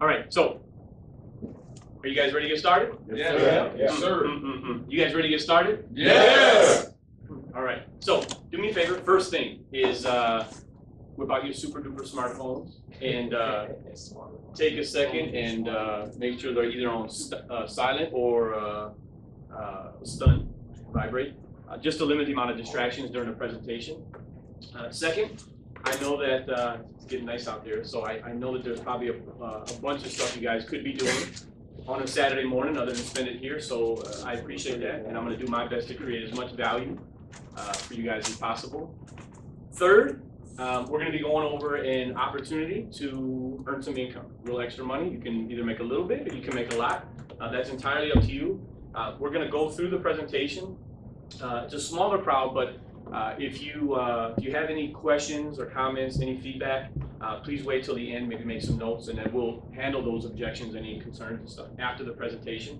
All right, so are you guys ready to get started? Yes, sir. Yes, sir. You guys ready to get started? Yes. All right, so do me a favor. First thing is whip out your super duper smartphones and take a second and make sure they're either on silent or stun, vibrate, just to limit the amount of distractions during the presentation. Second, I know that it's getting nice out there, so I know that there's probably a bunch of stuff you guys could be doing on a Saturday morning other than spend it here, so I appreciate that, and I'm going to do my best to create as much value for you guys as possible. Third, we're going to be going over an opportunity to earn some income, real extra money. You can either make a little bit or you can make a lot. That's entirely up to you. We're going to go through the presentation. It's a smaller crowd, but if you have any questions or comments, any feedback, please wait till the end, maybe make some notes, and then we'll handle those objections, any concerns and stuff after the presentation.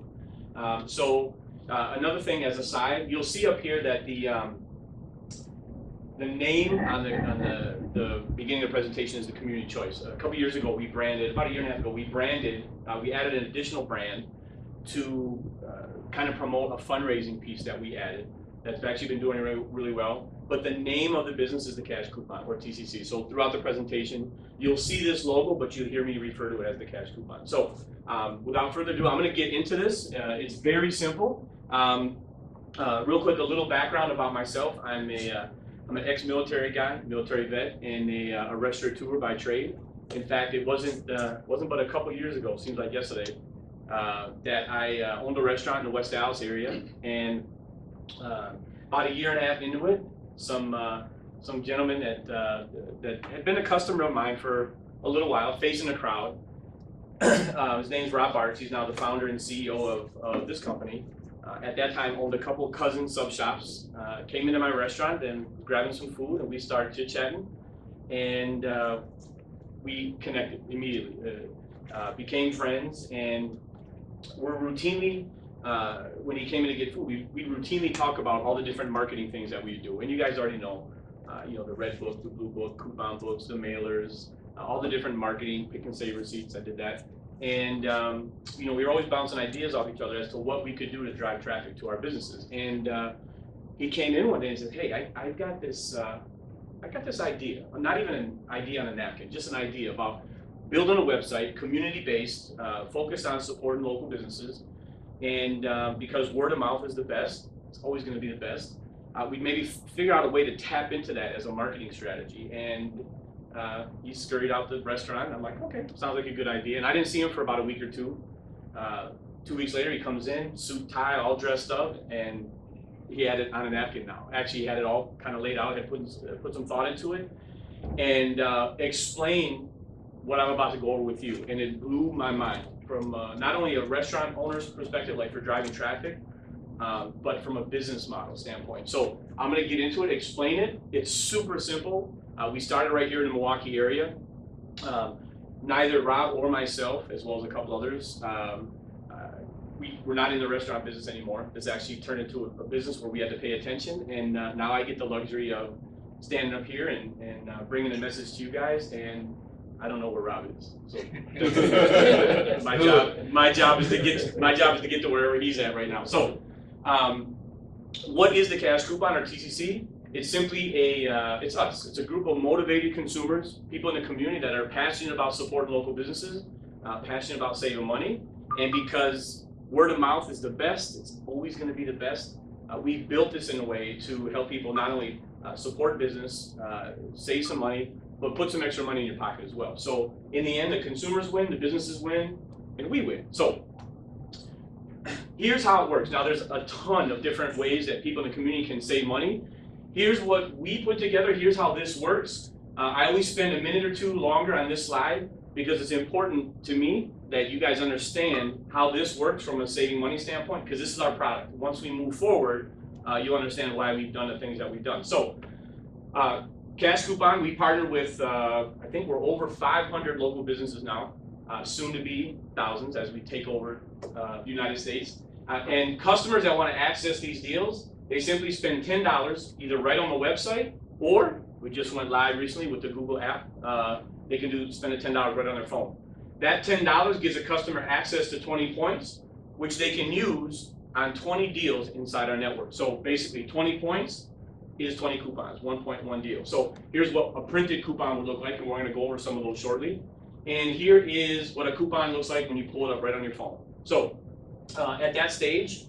Another thing as a side, you'll see up here that the name on the beginning of the presentation is the Community Choice. A couple years ago, we branded, about a year and a half ago, we added an additional brand to kind of promote a fundraising piece that we added that's actually been doing really well. But the name of the business is the Cash Coupon, or TCC. So throughout the presentation, you'll see this logo, but you'll hear me refer to it as the Cash Coupon. So without further ado, I'm going to get into this. It's very simple. Real quick, a little background about myself. I'm an ex-military guy, military vet, and a restaurateur by trade. In fact, it wasn't but a couple years ago, seems like yesterday, that I owned a restaurant in the West Dallas area, and about a year and a half into it, some gentleman that had been a customer of mine for a little while, facing a crowd. His name's Rob Bartz. He's now the founder and CEO of this company. At that time, owned a couple of cousin sub shops. Came into my restaurant and grabbing some food, and we started chit chatting, and we connected immediately. Became friends, and we're routinely. When he came in to get food, we routinely talk about all the different marketing things that we do. And you guys already know, the red book, the blue book, coupon books, the mailers, all the different marketing, pick and save receipts. I did that. And, we were always bouncing ideas off each other as to what we could do to drive traffic to our businesses. And he came in one day and said, hey, I've got this idea, not even an idea on a napkin, just an idea about building a website, community-based, focused on supporting local businesses. And because word of mouth is the best, it's always going to be the best, we'd maybe figure out a way to tap into that as a marketing strategy. And he scurried out the restaurant, and I'm like, okay, sounds like a good idea. And I didn't see him for about a week or two. 2 weeks later, he comes in, suit, tie, all dressed up, and he had it on a napkin now. Actually, he had it all kind of laid out, had put some thought into it, and explained what I'm about to go over with you. And it blew my mind. From not only a restaurant owner's perspective, like for driving traffic, but from a business model standpoint. So I'm going to get into it, explain it. It's super simple. We started right here in the Milwaukee area. Neither Rob or myself, as well as a couple others, we're not in the restaurant business anymore. It's actually turned into a business where we had to pay attention. And now I get the luxury of standing up here and bringing a message to you guys. And I don't know where Rob is. So my job is to get to wherever he's at right now. So, what is the Cash Coupon, or TCC? It's simply it's us. It's a group of motivated consumers, people in the community that are passionate about supporting local businesses, passionate about saving money, and because word of mouth is the best, it's always going to be the best. We've built this in a way to help people not only support business, save some money, but put some extra money in your pocket as well. So in the end, the consumers win, the businesses win, and we win. So here's how it works. Now there's a ton of different ways that people in the community can save money. Here's what we put together. Here's how this works. I always spend a minute or two longer on this slide because it's important to me that you guys understand how this works from a saving money standpoint, because this is our product. Once we move forward, you'll understand why we've done the things that we've done. So Cash Coupon, we partnered with, I think we're over 500 local businesses now, soon to be thousands as we take over the United States. And customers that want to access these deals, they simply spend $10 either right on the website, or we just went live recently with the Google app. They can spend $10 right on their phone. That $10 gives a customer access to 20 points, which they can use on 20 deals inside our network. So basically 20 points is 20 coupons, 1.1 deal. So here's what a printed coupon would look like, and we're gonna go over some of those shortly. And here is what a coupon looks like when you pull it up right on your phone. So at that stage,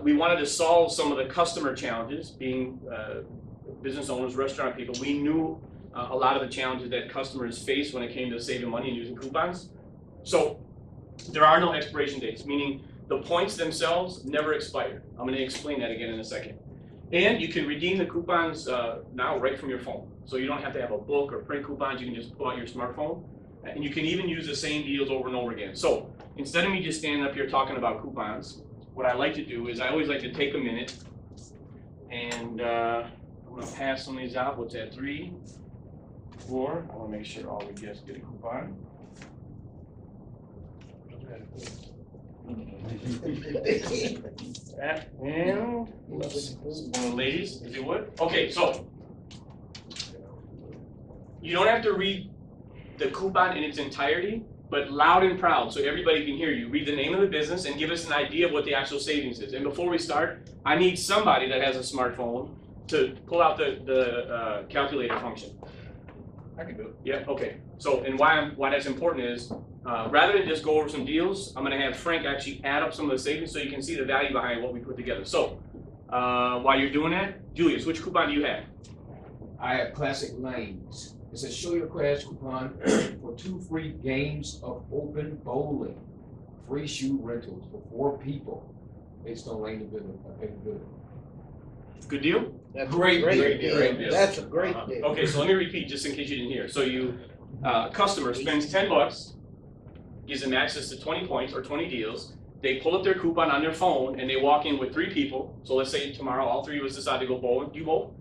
we wanted to solve some of the customer challenges, being business owners, restaurant people. We knew a lot of the challenges that customers face when it came to saving money and using coupons. So there are no expiration dates, meaning the points themselves never expire. I'm going to explain that again in a second. And you can redeem the coupons now right from your phone. So you don't have to have a book or print coupons. You can just pull out your smartphone. And you can even use the same deals over and over again. So instead of me just standing up here talking about coupons, what I like to do is I always like to take a minute and I'm going to pass some of these out. What's that, 3, 4? I want to make sure all the guests get a coupon. And one of the ladies, if you would. Okay, so you don't have to read the coupon in its entirety, but loud and proud so everybody can hear you. Read the name of the business and give us an idea of what the actual savings is. And before we start, I need somebody that has a smartphone to pull out the calculator function. I can do it. Yeah, okay. So, and why that's important is, rather than just go over some deals, I'm gonna have Frank actually add up some of the savings so you can see the value behind what we put together. So, while you're doing that, Julius, which coupon do you have? I have Classic Lanes. It says show your crash coupon for 2 free games of open bowling, free shoe rentals for 4 people based on lane availability. Good deal? That's Great a great deal. deal. Great deal. That's a great deal. Okay, so let me repeat just in case you didn't hear. So you, customer spends $10, gives them access to 20 points or 20 deals. They pull up their coupon on their phone and they walk in with 3 people. So let's say tomorrow all 3 of us decide to go bowling. Do you bowl?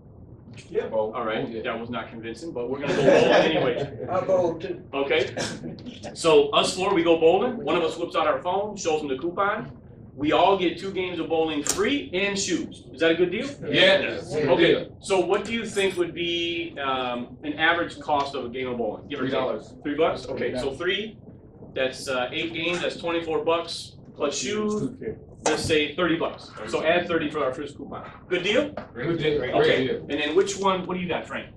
Yeah, bowl. All right, Yeah. that was not convincing, but we're gonna go bowling anyway. I bowl too. Okay? So us 4, we go bowling. One of us whips out our phone, shows them the coupon. We all get 2 games of bowling free and shoes. Is that a good deal? Yeah. Okay, so what do you think would be an average cost of a game of bowling? Give or take. $3. $3? Okay, so 3, that's 8 games, that's $24 plus shoes, let's say $30. So add 30 for our first coupon. Good deal? Great deal. Okay, Great deal. and then which one, what do you got, Frank?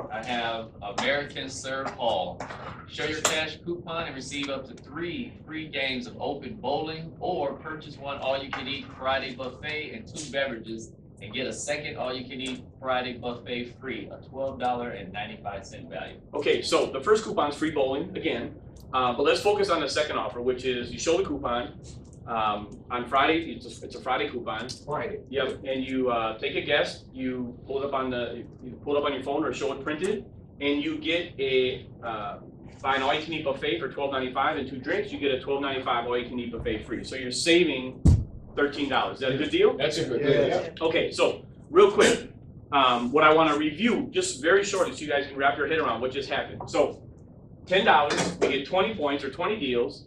I have American Serve Hall. Show your cash coupon and receive up to 3 free games of open bowling, or purchase 1 all-you-can-eat Friday buffet and 2 beverages and get a second all-you-can-eat Friday buffet free, a $12.95 value. Okay, so the first coupon is free bowling, again, but let's focus on the second offer, which is you show the coupon. On Friday, it's a Friday coupon. Friday. Yep, and you take a guest, you pull it up on your phone or show it printed, and you get a buy an all-you-can-eat buffet for $12.95 and 2 drinks. You get a $12.95 all-you-can-eat buffet free. So you're saving $13. Is that a good deal? That's a good deal. Yeah. Okay, so real quick, what I want to review just very shortly so you guys can wrap your head around what just happened. So $10, we get 20 points or 20 deals.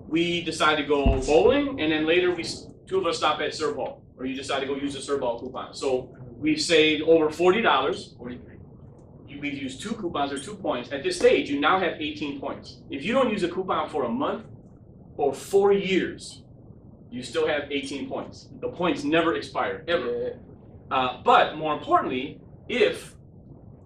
We decide to go bowling, and then later 2 of us stop at Serve Hall, or you decide to go use the Serve Hall coupon. So we've saved over $40. 43. We've used 2 coupons or 2 points. At this stage, you now have 18 points. If you don't use a coupon for a month or 4 years, you still have 18 points. The points never expire, ever. But more importantly, if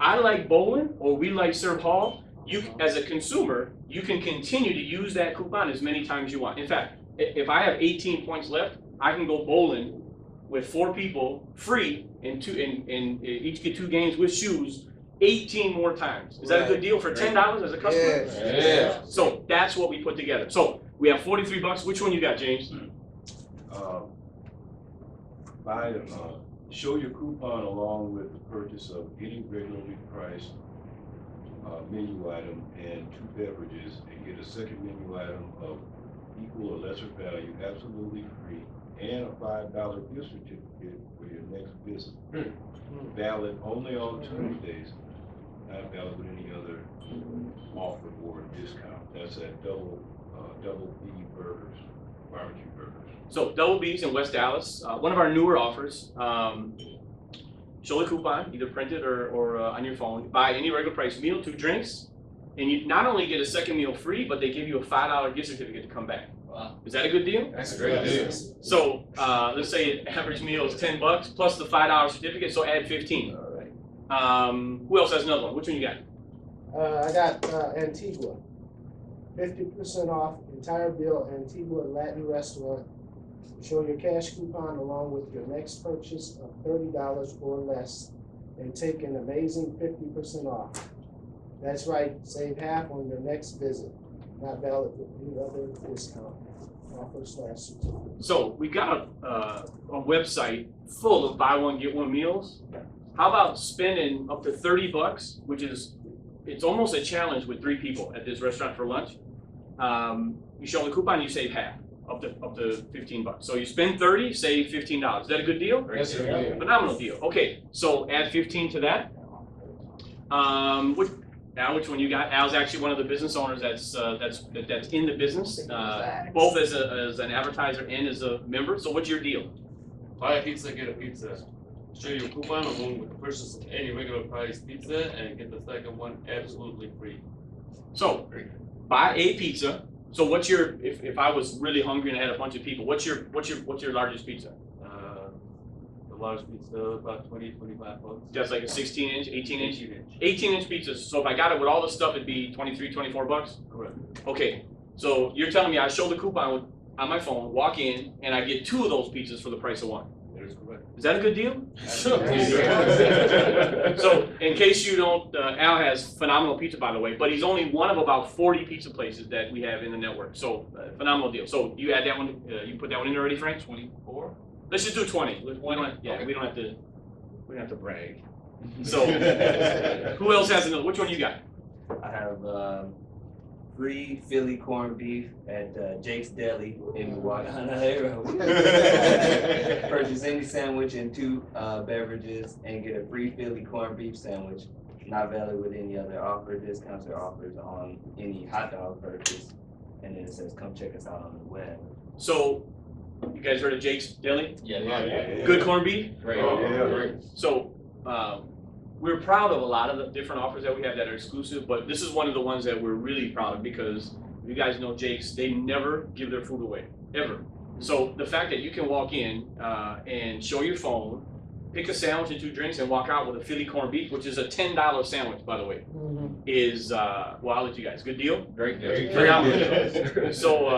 I like bowling or we like Serve Hall, you, as a consumer, you can continue to use that coupon as many times as you want. In fact, if I have 18 points left, I can go bowling with 4 people free and each get 2 games with shoes 18 more times. Is that a good deal for $10 as a customer? Yes. Yeah. So that's what we put together. So we have $43. Which one you got, James? Show your coupon along with the purchase of any regularly priced menu item and 2 beverages, and get a second menu item of equal or lesser value, absolutely free, and a $5 gift certificate for your next visit. Valid only on Tuesdays, not valid with any other offer or discount. That's at Double B Burgers, barbecue burgers. So Double B's in West Dallas, one of our newer offers. Show the coupon, either printed or on your phone. Buy any regular price meal, 2 drinks, and you not only get a second meal free, but they give you a $5 gift certificate to come back. Wow. Is that a good deal? That's a great deal. So let's say average meal is $10 plus the $5 certificate, so add 15. All right. Who else has another one? Which one you got? I got Antigua. 50% off entire bill, Antigua Latin restaurant. Show your cash coupon along with your next purchase of $30 or less and take an amazing 50% off. That's right, save half on your next visit. Not valid with any other discount. Offer/certificate. So we got a website full of buy one get one meals. How about spending up to $30, which is it's almost a challenge with 3 people at this restaurant for lunch. You show them the coupon, you save half, up to $15. So you spend 30, save $15. Is that a good deal? That's a good deal. Phenomenal deal. Okay, so add 15 to that. Which one you got? Al's actually one of the business owners that's in the business, both as an advertiser and as a member. So what's your deal? Buy a pizza, get a pizza. Show your coupon along with the purchase of any regular price pizza and get the second one absolutely free. So buy a pizza. So what's your if I was really hungry and I had a bunch of people, what's your largest pizza? The large pizza about 20-25 bucks. That's like a 16-inch, 18-inch? 18-inch. 18-inch pizzas. So if I got it with all the stuff, it'd be $23-24? Correct. Okay, so you're telling me I show the coupon on my phone, walk in, and I get 2 of those pizzas for the price of 1. That is correct. Is that a good deal? So in case you don't, Al has phenomenal pizza, by the way, but he's only one of about 40 pizza places that we have in the network. So phenomenal deal. So you add that one, you put that one in already, Frank? 24? Let's just do 20. We don't have, yeah, we don't have to brag. So who else has another? Which one you got? I have free Philly corned beef at Jake's Deli in Milwaukee. Purchase any sandwich and 2 beverages and get a free Philly corned beef sandwich. Not valid with any other offer. Discounts are offered on any hot dog purchase. And then it says, come check us out on the web. So you guys heard of Jake's Deli? Yeah. Good corned beef? Great. Yeah. So we're proud of a lot of the different offers that we have that are exclusive, but this is one of the ones that we're really proud of because you guys know Jake's, they never give their food away, ever. So the fact that you can walk in and show your phone, pick a sandwich and 2 drinks and walk out with a Philly corned beef, which is a $10 sandwich, by the way, is, well, I'll let you guys, good deal? Great deal. Phenomenal. So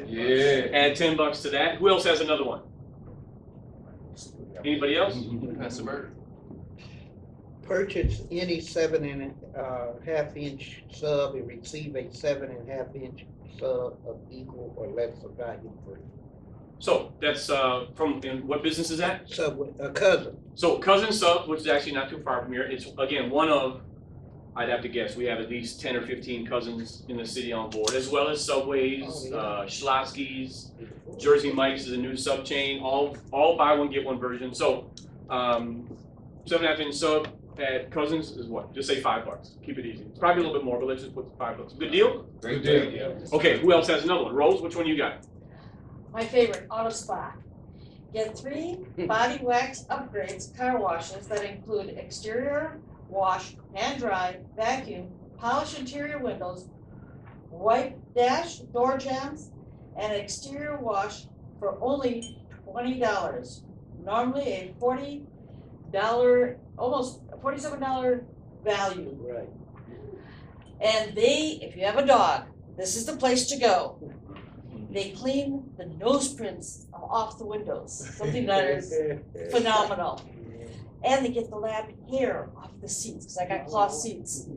Yeah. add $10 to that. Who else has another one? Anybody else? Pastor Bird. Purchase any 7.5-inch sub and receive a 7.5-inch sub of equal or lesser value for So that's from, and what business is that? Subway, a cousin. So Cousin Subs, which is actually not too far from here, it's again one of, I'd have to guess, we have at least 10 or 15 cousins in the city on board, as well as Subways, Schlotsky's, Jersey Mike's is a new sub chain, all buy one get one version. So 7.5-inch sub at Cousins is what? Just say $5. Keep it easy. It's probably a little bit more, but let's just put $5. Good deal? Great deal. Okay, who else has another one? Rose, which one you got? My favorite, Auto Spa. Get 3 body wax upgrades car washes that include exterior wash, hand dry, vacuum, polish interior windows, wipe dash, door jambs, and exterior wash for only $20. Normally a $40, almost $47 value. Right. And they, if you have a dog, this is the place to go. They clean the nose prints off the windows, something that is phenomenal. And they get the lab hair off the seats, because I got cloth seats.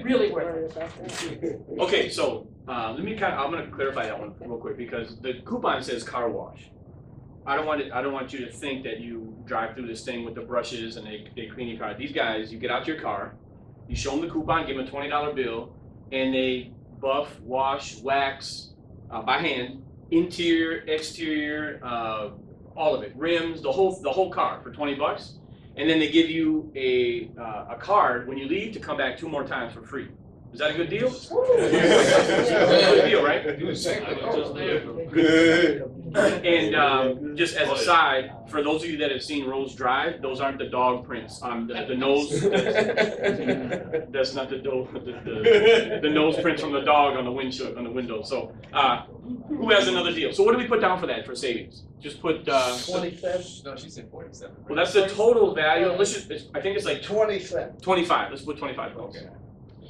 Really worth it. Okay, so I'm gonna clarify that one real quick because the coupon says car wash. I don't want you to think that you drive through this thing with the brushes and they clean your car. These guys, you get out your car, you show them the coupon, give them a $20 bill, and they buff, wash, wax by hand, interior, exterior, all of it, rims, the whole car for $20. And then they give you a card when you leave to come back 2 more times for free. Does Is that a good deal? Good deal, right? Do the same I thing. was just there. And just as a side, for those of you that have seen Rose Drive, those aren't the dog prints. The nose, that's not the nose prints from the dog on the windshield, on the window. So, who has another deal? So what do we put down for that for savings? Just put, 27, No, she said 47. well, that's the total value. Let's just, I think it's like 27. 25. Let's put 25 bucks.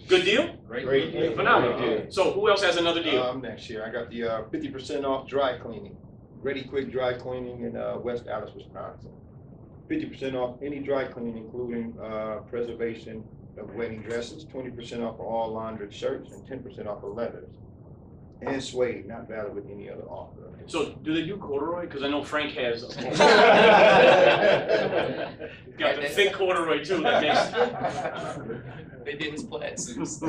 Good deal? Great. deal. Phenomenal. Great So who else has another deal? Next year, I got the 50% off dry cleaning, Ready Quick Dry Cleaning in West Allis, Wisconsin. 50% off any dry cleaning, including preservation of wedding dresses, 20% off of all laundered shirts, and 10% off of leathers. And suede, not valid with any other offer. So do they do corduroy? Because I know Frank has. Got the thick corduroy too. That makes. They did his plaid suits.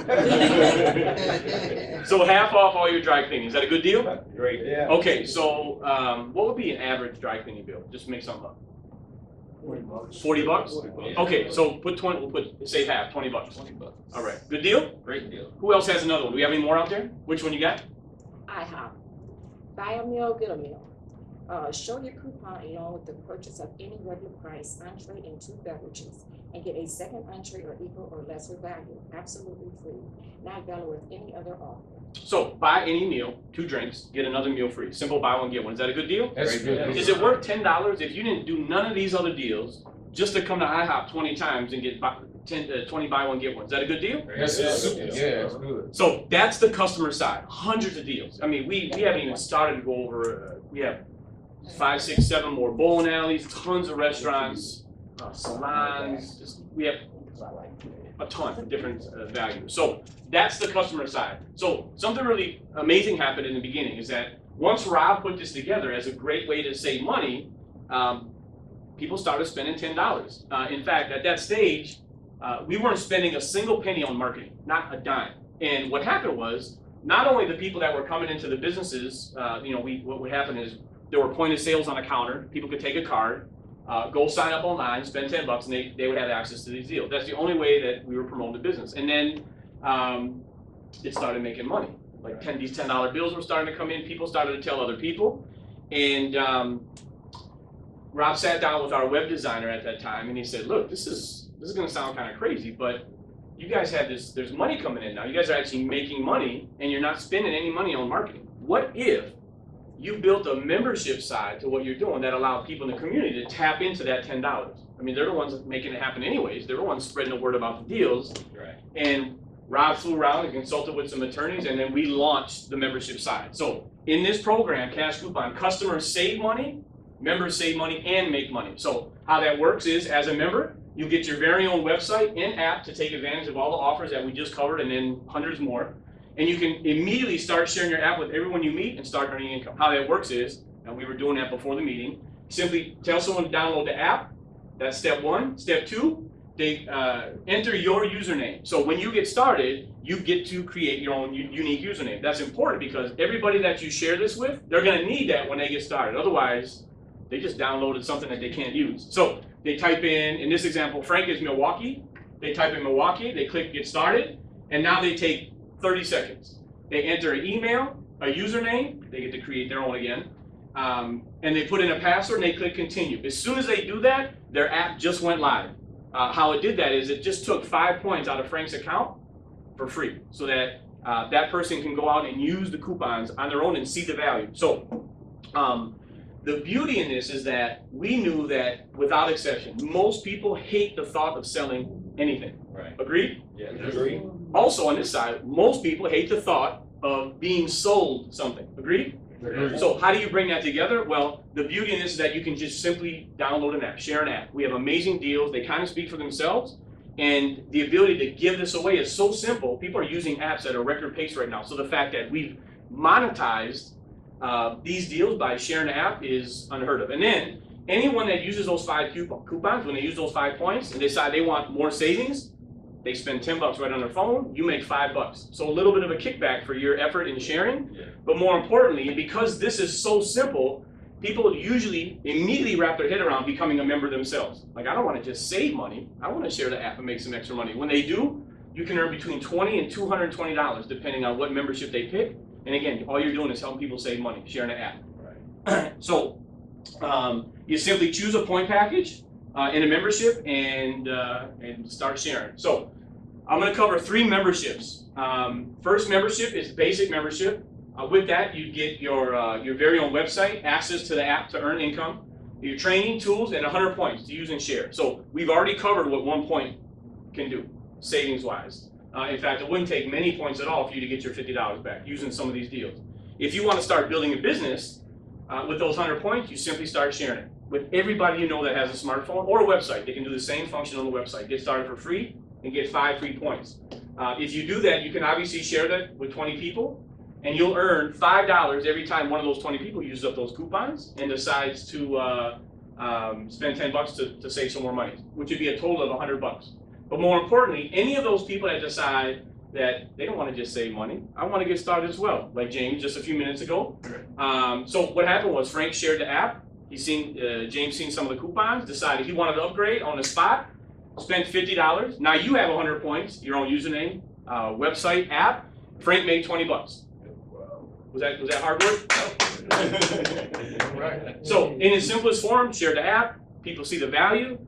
So half off all your dry cleaning. Is that a good deal? Great. Yeah. Okay, so what would be an average dry cleaning bill? Just make something up. 40 bucks? Okay, so put 20. We'll put say half, 20 bucks. 20 bucks. All right, good deal. Great deal. Who else has another one? Do we have any more out there? Which one you got? IHOP. Buy a meal, get a meal. Show your coupon along with the purchase of any regular price entree and 2 beverages, and get a second entree or equal or lesser value, absolutely free, not valid with any other offer. So buy any meal, 2 drinks, get another meal free. Simple buy one, get one. Is that a good deal? That's a good. Is it worth $10 if you didn't do none of these other deals just to come to IHOP 20 times and get 20 buy one, get one? Is that a good deal? That's super, yeah, that's good. So that's the customer side, hundreds of deals. I mean, we haven't even started to go over, we have 5, 6, 7 more bowling alleys, tons of restaurants, salons, just, we have a ton of different values. So that's the customer side. So something really amazing happened in the beginning is that once Rob put this together as a great way to save money, people started spending $10. In fact, at that stage, we weren't spending a single penny on marketing, not a dime. And what happened was, not only the people that were coming into the businesses, what would happen is there were point of sales on a counter. People could take a card, go sign up online, spend $10, and they would have access to these deals. That's the only way that we were promoting the business. And then it started making money. Like these $10 bills were starting to come in. People started to tell other people. And Rob sat down with our web designer at that time, and he said, "Look, this is going to sound kind of crazy, but you guys have this. There's money coming in now. You guys are actually making money, and you're not spending any money on marketing. What if you built a membership side to what you're doing that allowed people in the community to tap into that $10? I mean, they're the ones making it happen anyways. They're the ones spreading the word about the deals. Right. And Rob flew around and consulted with some attorneys, and then we launched the membership side. So in this program, Cash Coupon, customers save money, members save money, and make money. So how that works is, as a member, you get your very own website and app to take advantage of all the offers that we just covered, and then hundreds more. And you can immediately start sharing your app with everyone you meet and start earning income. How that works is, and we were doing that before the meeting, simply tell someone to download the app. That's step 1. Step 2, they enter your username. So when you get started, you get to create your own unique username. That's important because everybody that you share this with, they're going to need that when they get started. Otherwise, they just downloaded something that they can't use. So they type in this example, Frank is Milwaukee. They type in Milwaukee, they click get started, and now they take 30 seconds. They enter an email, a username, they get to create their own again, and they put in a password and they click continue. As soon as they do that, their app just went live. How it did that is it just took 5 points out of Frank's account for free so that that person can go out and use the coupons on their own and see the value. So the beauty in this is that we knew that without exception, most people hate the thought of selling anything. Right. Agreed? Yeah. Agreed. Also on this side, most people hate the thought of being sold something. Agreed? So how do you bring that together? Well, the beauty in this is that you can just simply download an app, share an app. We have amazing deals. They kind of speak for themselves. And the ability to give this away is so simple. People are using apps at a record pace right now. So the fact that we've monetized these deals by sharing an app is unheard of. And then anyone that uses those 5 coupons, when they use those 5 points and decide they want more savings, they spend $10 right on their phone, you make $5. So a little bit of a kickback for your effort in sharing. Yeah. But more importantly, because this is so simple, people usually immediately wrap their head around becoming a member themselves. Like, I don't want to just save money. I want to share the app and make some extra money. When they do, you can earn between $20 and $220 depending on what membership they pick. And again, all you're doing is helping people save money, sharing the app. So you simply choose a point package in a membership and start sharing. So I'm going to cover 3 memberships. First membership is basic membership. With that, you get your very own website, access to the app to earn income, your training, tools, and 100 points to use and share. So we've already covered what 1 point can do, savings-wise. In fact, it wouldn't take many points at all for you to get your $50 back using some of these deals. If you want to start building a business with those 100 points, you simply start sharing it with everybody you know that has a smartphone or a website. They can do the same function on the website. Get started for free and get 5 free points. If you do that, you can obviously share that with 20 people, and you'll earn $5 every time one of those 20 people uses up those coupons and decides to spend $10 to save some more money, which would be a total of $100. But more importantly, any of those people that decide that they don't want to just save money, I want to get started as well, like James just a few minutes ago. So what happened was Frank shared the app. James seen some of the coupons, decided he wanted to upgrade on the spot, spent $50. Now you have 100 points, your own username, website, app. Frank made $20. Was that hard work? So in its simplest form, share the app. People see the value.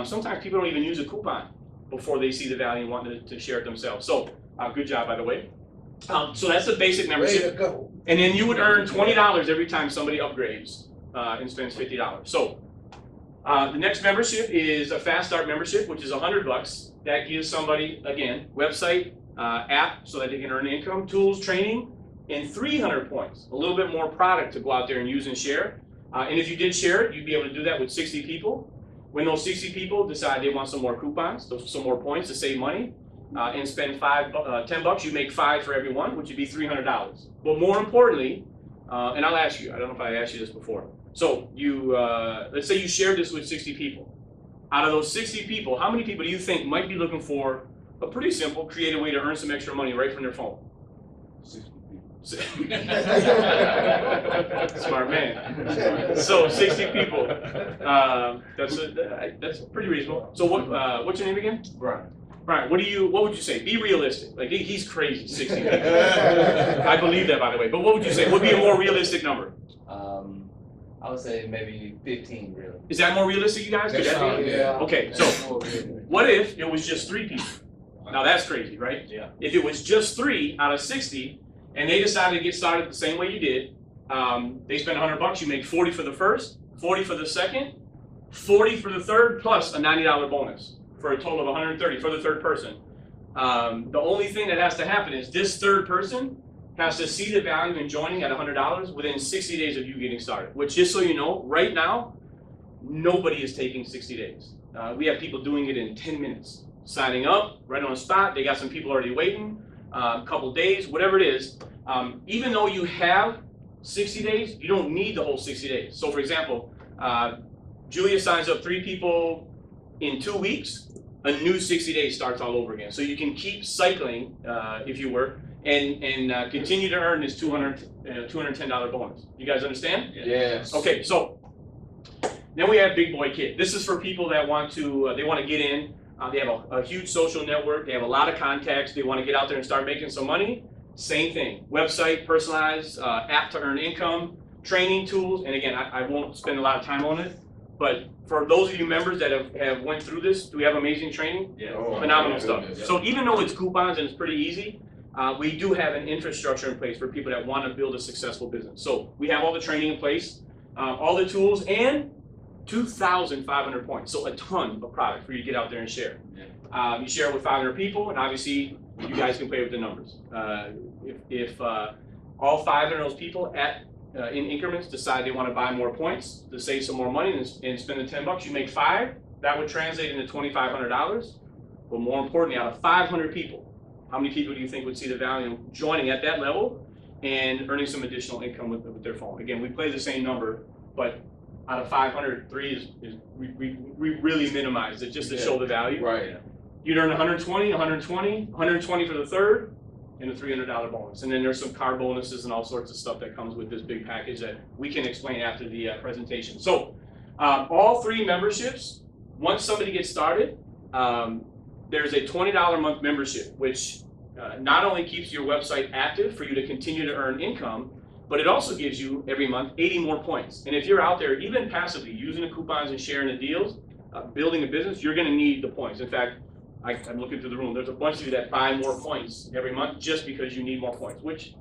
Sometimes people don't even use a coupon before they see the value and want to share it themselves. So good job, by the way. So that's the basic membership. Way to go. And then you would earn $20 every time somebody upgrades and spends $50. So the next membership is a Fast Start membership, which is $100. That gives somebody, again, website, app, so that they can earn income, tools, training, and 300 points. A little bit more product to go out there and use and share. And if you did share it, you'd be able to do that with 60 people. When those 60 people decide they want some more coupons, some more points to save money, and spend $10, you make 5 for every one, which would be $300. But more importantly, and I'll ask you, I don't know if I asked you this before. So you, let's say you shared this with 60 people. Out of those 60 people, how many people do you think might be looking for a pretty simple, creative way to earn some extra money right from their phone? 60 people. Smart man. So 60 people. That's pretty reasonable. So what's your name again? Brian. Brian, what would you say? Be realistic. Like he's crazy, 60 people. I believe that, by the way. But what would you say? What would be a more realistic number? I would say maybe 15, really. Is that more realistic, you guys? Could that be? Yeah. Okay, so what if it was just 3 people? Now that's crazy, right? Yeah. If it was just 3 out of 60, and they decided to get started the same way you did, they spend $100, you make 40 for the first, 40 for the second, 40 for the third, plus a $90 bonus for a total of 130 for the third person. The only thing that has to happen is this third person has to see the value in joining at $100 within 60 days of you getting started, which, just so you know, right now, nobody is taking 60 days. We have people doing it in 10 minutes, signing up right on the spot. They got some people already waiting, a couple days, whatever it is. Even though you have 60 days, you don't need the whole 60 days. So for example, Julia signs up 3 people in 2 weeks, a new 60 days starts all over again. So you can keep cycling, if you were, and continue to earn this $210 bonus. You guys understand? Yes. Okay, so then we have Big Boy Kit. This is for people that want to, they want to get in. They have a huge social network. They have a lot of contacts. They want to get out there and start making some money. Same thing. Website, personalized, app to earn income, training tools. And again, I won't spend a lot of time on it. But for those of you members that have went through this, do we have amazing training? Yeah. Phenomenal stuff. So even though it's coupons and it's pretty easy, we do have an infrastructure in place for people that want to build a successful business. So we have all the training in place, all the tools, and 2,500 points. So a ton of product for you to get out there and share. You share it with 500 people, and obviously you guys can play with the numbers. If all 500 of those people in increments decide they want to buy more points to save some more money and spend the $10, you make 5. That would translate into $2,500. But more importantly, out of 500 people, how many people do you think would see the value of joining at that level and earning some additional income with their phone? Again, we play the same number, but out of 500, 3 is we really minimized it just to show the value. Right. You'd earn 120, 120, 120 for the third, and a $300 bonus. And then there's some car bonuses and all sorts of stuff that comes with this big package that we can explain after the presentation. So all 3 memberships, once somebody gets started, there's a $20 a month membership, which not only keeps your website active for you to continue to earn income, but it also gives you every month 80 more points. And if you're out there, even passively using the coupons and sharing the deals, building a business, you're gonna need the points. In fact, I'm looking through the room, there's a bunch of you that buy more points every month just because you need more points, which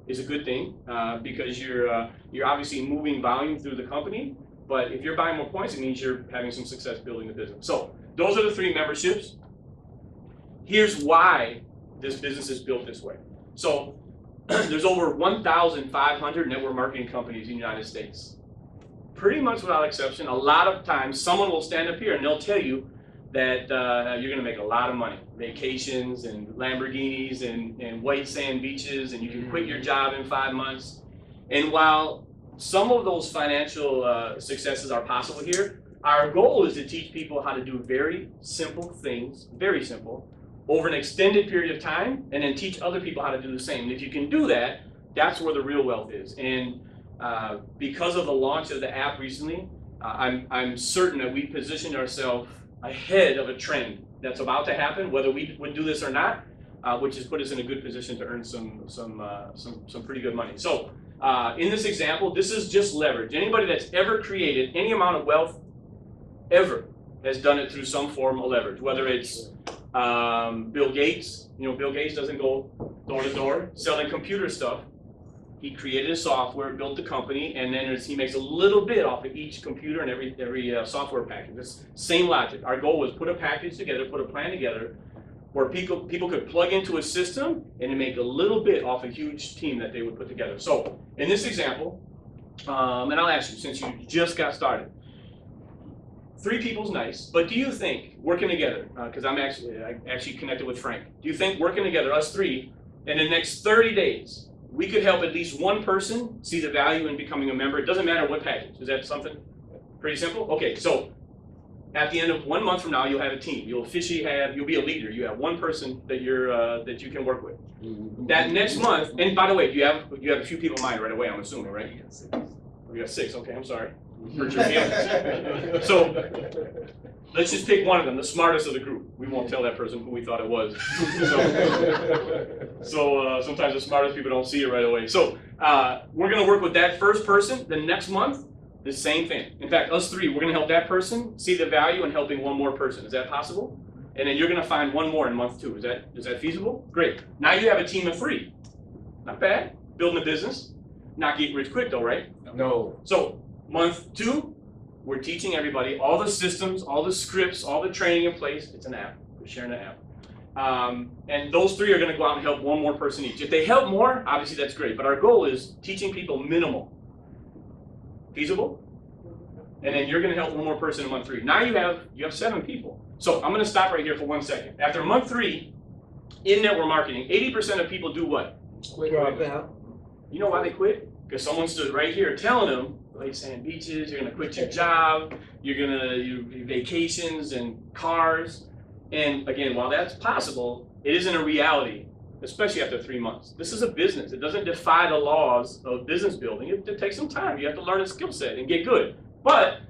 is a good thing, because you're obviously moving volume through the company, but if you're buying more points, it means you're having some success building the business. So those are the 3 memberships. Here's why this business is built this way. So there's over 1,500 network marketing companies in the United States. Pretty much without exception, a lot of times someone will stand up here and they'll tell you that you're gonna make a lot of money. Vacations and Lamborghinis and white sand beaches, and you can quit your job in 5 months. And while some of those financial successes are possible here, our goal is to teach people how to do very simple things, very simple, over an extended period of time, and then teach other people how to do the same. And if you can do that, that's where the real wealth is. And because of the launch of the app recently, I'm certain that we positioned ourselves ahead of a trend that's about to happen, whether we would do this or not, which has put us in a good position to earn some pretty good money. So in this example, this is just leverage. Anybody that's ever created any amount of wealth ever has done it through some form of leverage, whether it's Bill Gates. You know, Bill Gates doesn't go door to door selling computer stuff. He created a software, built the company, and then he makes a little bit off of each computer and every software package. It's same logic. Our goal was put a package together, put a plan together, where people could plug into a system and make a little bit off a huge team that they would put together. So in this example, and I'll ask you, since you just got started, 3 people's nice, but do you think working together, because I actually connected with Frank, do you think working together, us 3, in the next 30 days, we could help at least one person see the value in becoming a member? It doesn't matter what package. Is that something pretty simple? Okay, so at the end of 1 month from now, you'll have a team. You'll be a leader. You have one person that that you can work with. That next month, and by the way, you have a few people in mind right away, I'm assuming, right? We got 6. Okay, I'm sorry. Hurt your feelings. So let's just pick one of them, the smartest of the group. We won't tell that person who we thought it was. So sometimes the smartest people don't see it right away. So we're gonna work with that first person. The next month, the same thing. In fact, us 3, we're gonna help that person see the value in helping one more person. Is that possible? And then you're gonna find one more in month 2. Is that feasible? Great. Now you have a team of 3. Not bad. Building a business. Not getting rich quick though, right? No. So month 2, we're teaching everybody all the systems, all the scripts, all the training in place. It's an app. We're sharing an app. And those 3 are going to go out and help one more person each. If they help more, obviously that's great. But our goal is teaching people minimal. Feasible? And then you're going to help one more person in month 3. Now you have 7 people. So I'm going to stop right here for 1 second. After month 3, in network marketing, 80% of people do what? Drop out. You know why they quit? Because someone stood right here telling them, white sand beaches, you're gonna quit your job, you vacations and cars. And again, while that's possible, it isn't a reality, especially after 3 months. This is a business. It doesn't defy the laws of business building. It takes some time. You have to learn a skill set and get good. But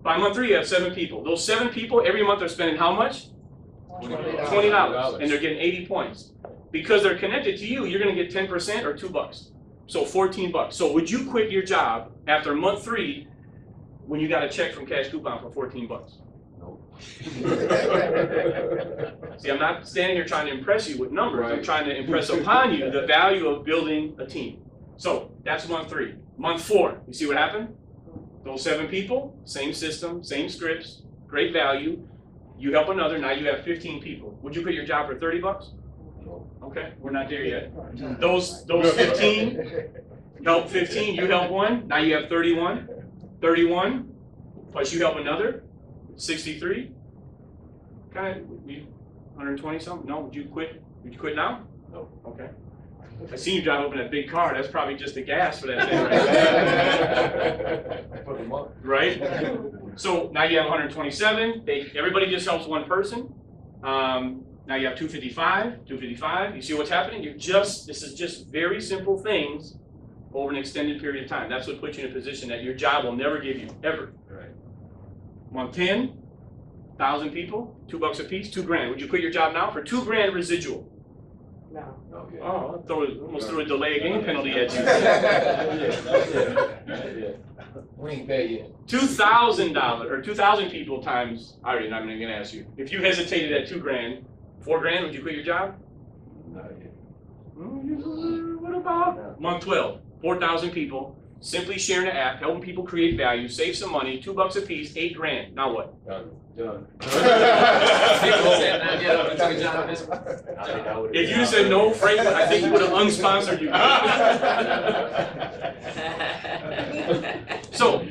by month 3, you have 7 people. Those 7 people, every month they're spending how much? $20. And they're getting 80 points. Because they're connected to you, you're gonna get 10% or $2. So $14. So would you quit your job after month 3 when you got a check from Cash Coupon for $14? No. See, I'm not standing here trying to impress you with numbers. Right. I'm trying to impress upon you the value of building a team. So that's month 3. Month 4, you see what happened? Those 7 people, same system, same scripts, great value. You help another, now you have 15 people. Would you quit your job for $30? Okay, we're not there yet. Those 15, help 15, you help 1, now you have 31. 31, plus you help another, 63. Kind of, 120 something? No, would you quit? Would you quit now? No, okay. I seen you drive up in that big car, that's probably just the gas for that thing right there. Right? So now you have 127, everybody just helps one person. Now you have 255, you see what's happening? This is just very simple things over an extended period of time. That's what puts you in a position that your job will never give you, ever. Right. Month 10, 1,000 people, $2 a piece, $2,000. Would you quit your job now for $2,000 residual? No. Okay. Oh, almost threw a delay of game penalty at you. We ain't there yet. $2,000 or 2,000 people times. All right, I'm not even gonna ask you. If you hesitated at $2,000, $4,000, would you quit your job? Not yet. What about month 12? 4,000 people simply sharing the app, helping people create value, save some money, $2 a piece, $8,000. Now what? Done. People said not yet up until John Bishop. If you said no, Frank, I think he would have unsponsored you. So,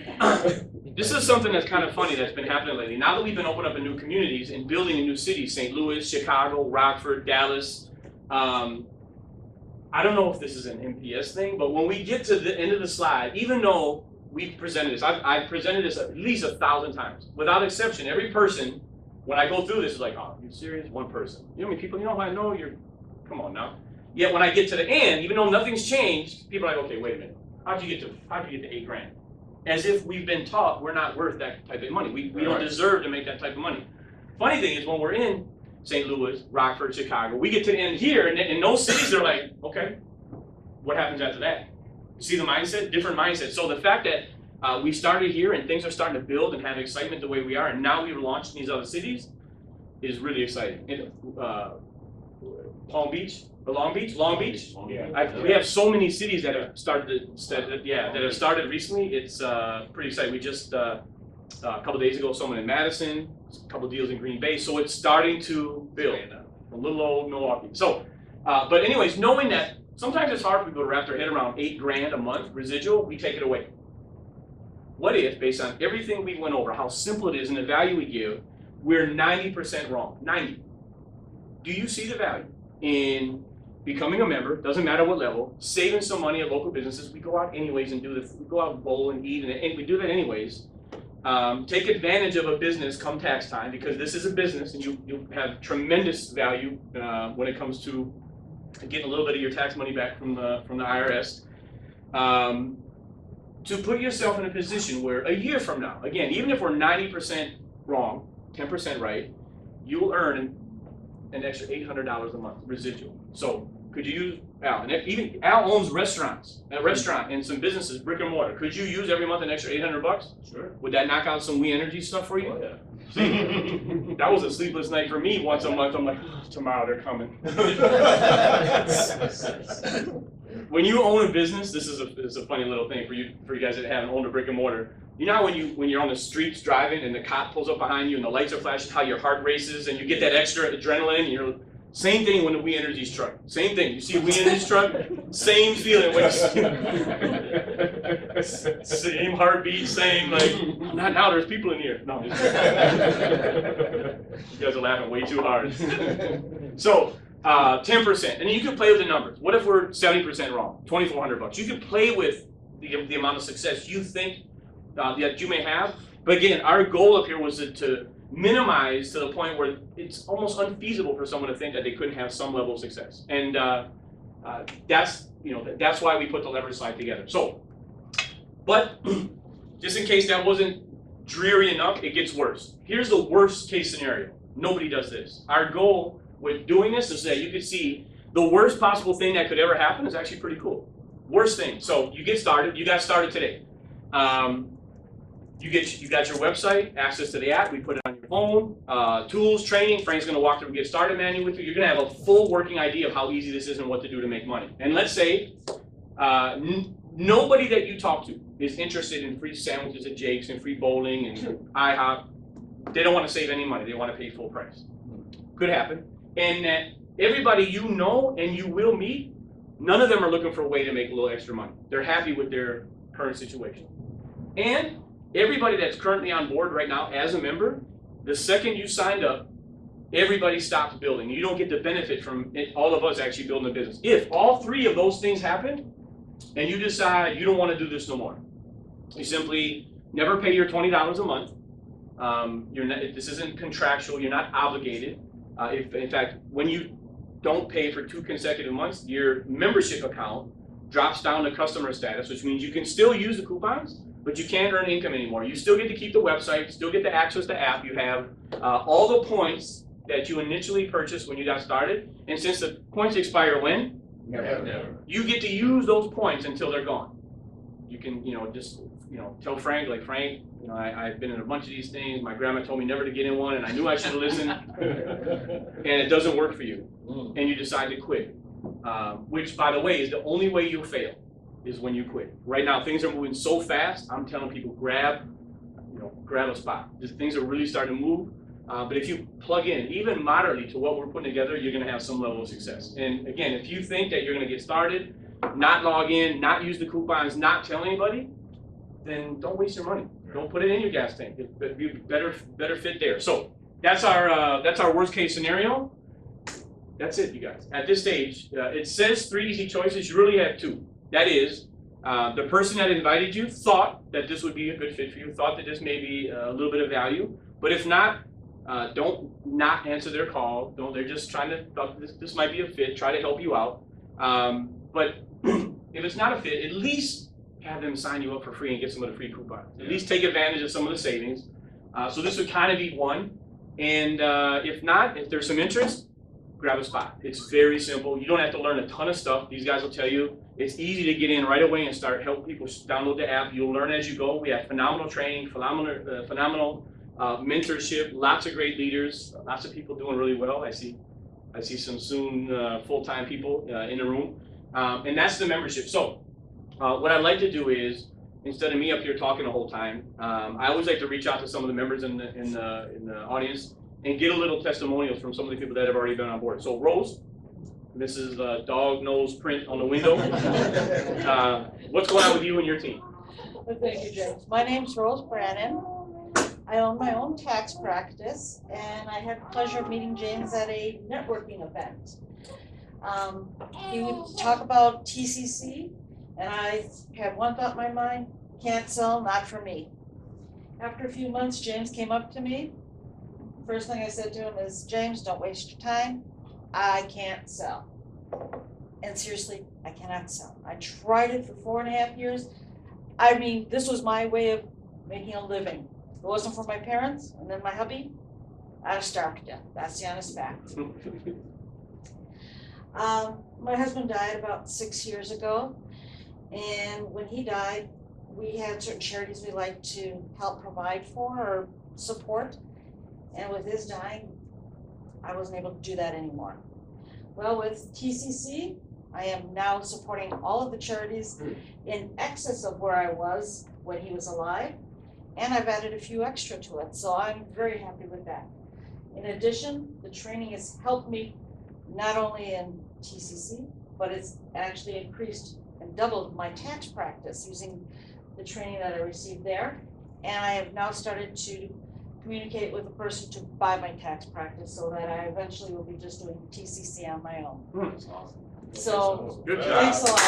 this is something that's kind of funny that's been happening lately. Now that we've been opening up in new communities and building in new cities, St. Louis, Chicago, Rockford, Dallas, I don't know if this is an MPS thing, but when we get to the end of the slide, even though we've presented this, I've presented this at least 1,000 times, without exception. Every person, when I go through this, is like, oh, you serious? One person. You know how many people, you know how I know you're, come on now. Yet when I get to the end, even though nothing's changed, people are like, okay, wait a minute. How'd you get to $8,000? As if we've been taught we're not worth that type of money. We don't deserve to make that type of money. Funny thing is when we're in St. Louis, Rockford, Chicago, we get to the end here, and in those cities, they're like, okay, what happens after that? You see the mindset? Different mindset. So the fact that we started here and things are starting to build and have excitement the way we are, and now we've launched in these other cities, is really exciting. In, Long Beach. We have so many cities that have started. That have started recently. It's pretty exciting. We just a couple days ago, someone in Madison, a couple deals in Green Bay. So it's starting to build. A little old Milwaukee. So, but anyways, knowing that sometimes it's hard for people to wrap their head around $8,000 a month residual, we take it away. What if, based on everything we went over, how simple it is and the value we give, we're 90% wrong? 90. Do you see the value in becoming a member, doesn't matter what level, saving some money at local businesses? We go out anyways and do this. We go out and bowl and eat, and we do that anyways. Take advantage of a business come tax time, because this is a business and you have tremendous value when it comes to getting a little bit of your tax money back from the IRS. To put yourself in a position where a year from now, again, even if we're 90% wrong, 10% right, you will earn an extra $800 a month residual. So could you use Al? And even Al owns restaurants, a restaurant and some businesses, brick and mortar. Could you use every month an extra $800? Sure. Would that knock out some We Energy stuff for you? Oh, yeah. See, that was a sleepless night for me once a month. I'm like, oh, tomorrow they're coming. When you own a business, this is a funny little thing for you guys that haven't owned a brick and mortar. You know how when you're on the streets driving and the cop pulls up behind you and the lights are flashing, how your heart races and you get that extra adrenaline, and you're same thing when the We Energy's truck. Same thing. You see a We Energy's truck, same feeling. When you same heartbeat, same like. Not now. There's people in here. No, you guys are laughing way too hard. So 10%, and you can play with the numbers. What if we're 70% wrong? $2,400. You can play with the amount of success you think that you may have. But again, our goal up here was to minimize to the point where it's almost unfeasible for someone to think that they couldn't have some level of success. And that's why we put the leverage slide together. So, but just in case that wasn't dreary enough, it gets worse. Here's the worst case scenario. Nobody does this. Our goal with doing this is that you could see the worst possible thing that could ever happen is actually pretty cool. Worst thing. So you get started. You got started today. You got your website, access to the app. We put it on your phone. Tools, training. Frank's going to walk through Get Started manual with you. You're going to have a full working idea of how easy this is and what to do to make money. And let's say nobody that you talk to is interested in free sandwiches at Jake's and free bowling and IHOP. They don't want to save any money. They want to pay full price. Could happen. And that everybody you know and you will meet, none of them are looking for a way to make a little extra money. They're happy with their current situation. And everybody that's currently on board right now as a member, the second you signed up, everybody stops building. You don't get the benefit from it, all of us actually building a business. If all three of those things happen and you decide you don't want to do this no more, you simply never pay your $20 a month. This isn't contractual. You're not obligated. In fact, when you don't pay for 2 consecutive months, your membership account drops down to customer status, which means you can still use the coupons, but you can't earn income anymore. You still get to keep the website, still get to access the app. You have all the points that you initially purchased when you got started. And since the points expire when? Never. You get to use those points until they're gone. You can, just, tell Frank, like, Frank, I've been in a bunch of these things. My grandma told me never to get in one, and I knew I should have listened. And it doesn't work for you. And you decide to quit. Which, by the way, is the only way you'll fail, is when you quit. Right now, things are moving so fast. I'm telling people, grab a spot. Things are really starting to move. But if you plug in, even moderately to what we're putting together, you're going to have some level of success. And again, if you think that you're going to get started, not log in, not use the coupons, not tell anybody, then don't waste your money. Don't put it in your gas tank. It'd be better fit there. So that's our worst case scenario. That's it, you guys. At this stage, it says 3 easy choices. You really have 2. That is, the person that invited you thought that this would be a good fit for you, thought that this may be a little bit of value. But if not, don't not answer their call. They're just trying to thought this might be a fit. Try to help you out. But if it's not a fit, at least have them sign you up for free and get some of the free coupons. At least take advantage of some of the savings. So this would kind of be one. And if not, if there's some interest, grab a spot. It's very simple. You don't have to learn a ton of stuff. These guys will tell you it's easy to get in right away and start help people download the app. You'll learn as you go. We have phenomenal training, phenomenal mentorship, lots of great leaders, lots of people doing really well. I see some soon full-time people in the room, and that's the membership. So what I'd like to do is, instead of me up here talking the whole time, I always like to reach out to some of the members in the audience and get a little testimonials from some of the people that have already been on board. So Rose, this is dog nose print on the window. What's going on with you and your team? Well, thank you, James. My name's Rose Brannon. I own my own tax practice, and I had the pleasure of meeting James at a networking event. He would talk about TCC, and I had one thought in my mind: can't sell, not for me. After a few months, James came up to me. First thing I said to him is, James, don't waste your time. I can't sell. And seriously, I cannot sell. I tried it for 4.5 years. I mean, this was my way of making a living. If it wasn't for my parents and then my hubby, I'd have starved to death. That's the honest fact. My husband died about 6 years ago. And when he died, we had certain charities we like to help provide for or support. And with his dying, I wasn't able to do that anymore. Well, with TCC, I am now supporting all of the charities in excess of where I was when he was alive. And I've added a few extra to it, so I'm very happy with that. In addition, the training has helped me not only in TCC, but it's actually increased and doubled my tax practice using the training that I received there. And I have now started to communicate with a person to buy my tax practice so that I eventually will be just doing TCC on my own. That's awesome. So, Good job. thanks a lot.